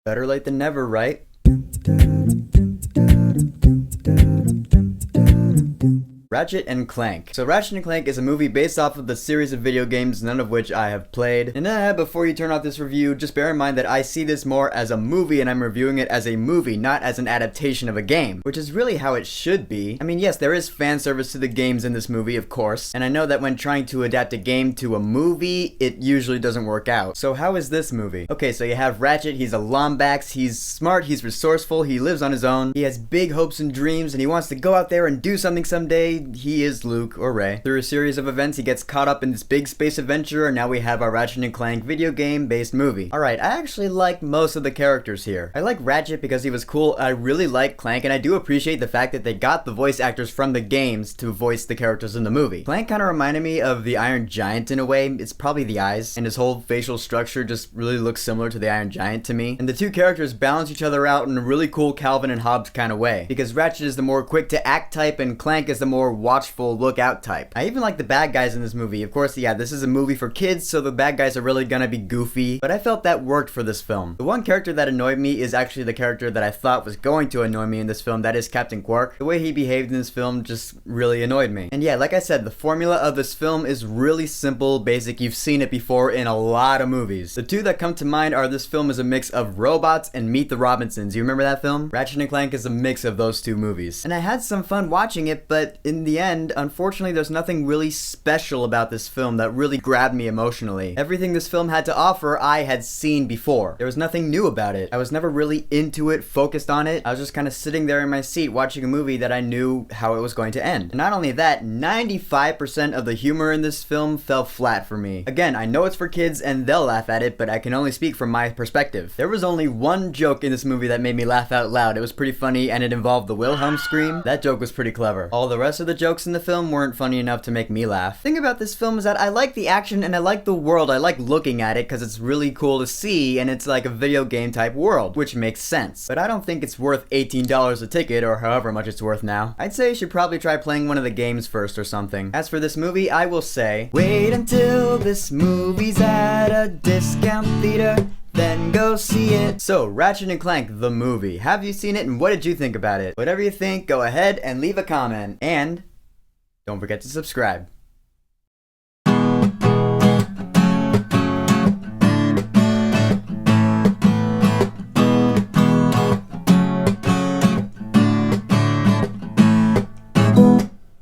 Better late than never, right? Ratchet and Clank. So Ratchet and Clank is a movie based off of the series of video games, none of which I have played. And before you turn off this review, just bear in mind that I see this more as a movie and I'm reviewing it as a movie, not as an adaptation of a game, which is really how it should be. I mean, yes, there is fan service to the games in this movie, of course, and I know that when trying to adapt a game to a movie, it usually doesn't work out. So how is this movie? Okay, so you have Ratchet, he's a Lombax, he's smart, he's resourceful, he lives on his own, he has big hopes and dreams, and he wants to go out there and do something someday. He is Luke, or Ray. Through a series of events, he gets caught up in this big space adventure, and now we have our Ratchet and Clank video game-based movie. Alright, I actually like most of the characters here. I like Ratchet because he was cool, I really like Clank, and I do appreciate the fact that they got the voice actors from the games to voice the characters in the movie. Clank kind of reminded me of the Iron Giant in a way. It's probably the eyes, and his whole facial structure just really looks similar to the Iron Giant to me. And the two characters balance each other out in a really cool Calvin and Hobbes kind of way, because Ratchet is the more quick-to-act type, and Clank is the more watchful, look-out type. I even like the bad guys in this movie. Of course, yeah, this is a movie for kids, so the bad guys are really gonna be goofy, but I felt that worked for this film. The one character that annoyed me is actually the character that I thought was going to annoy me in this film, that is Captain Quark. The way he behaved in this film just really annoyed me. And yeah, like I said, the formula of this film is really simple, basic. You've seen it before in a lot of movies. The two that come to mind are this film is a mix of Robots and Meet the Robinsons. You remember that film? Ratchet and Clank is a mix of those two movies. And I had some fun watching it, but in the end, unfortunately, there's nothing really special about this film that really grabbed me emotionally. Everything this film had to offer, I had seen before. There was nothing new about it. I was never really into it, focused on it. I was just kind of sitting there in my seat watching a movie that I knew how it was going to end. And not only that, 95% of the humor in this film fell flat for me. Again, I know it's for kids and they'll laugh at it, but I can only speak from my perspective. There was only one joke in this movie that made me laugh out loud. It was pretty funny and it involved the Wilhelm scream. That joke was pretty clever. All the rest of the jokes in the film weren't funny enough to make me laugh. The thing about this film is that I like the action and I like the world. I like looking at it because it's really cool to see and it's like a video game type world, which makes sense. But I don't think it's worth $18 a ticket or however much it's worth now. I'd say you should probably try playing one of the games first or something. As for this movie, I will say, wait until this movie's at a discount theater, then go see it. So, Ratchet and Clank, the movie. Have you seen it and what did you think about it? Whatever you think, go ahead and leave a comment. And don't forget to subscribe.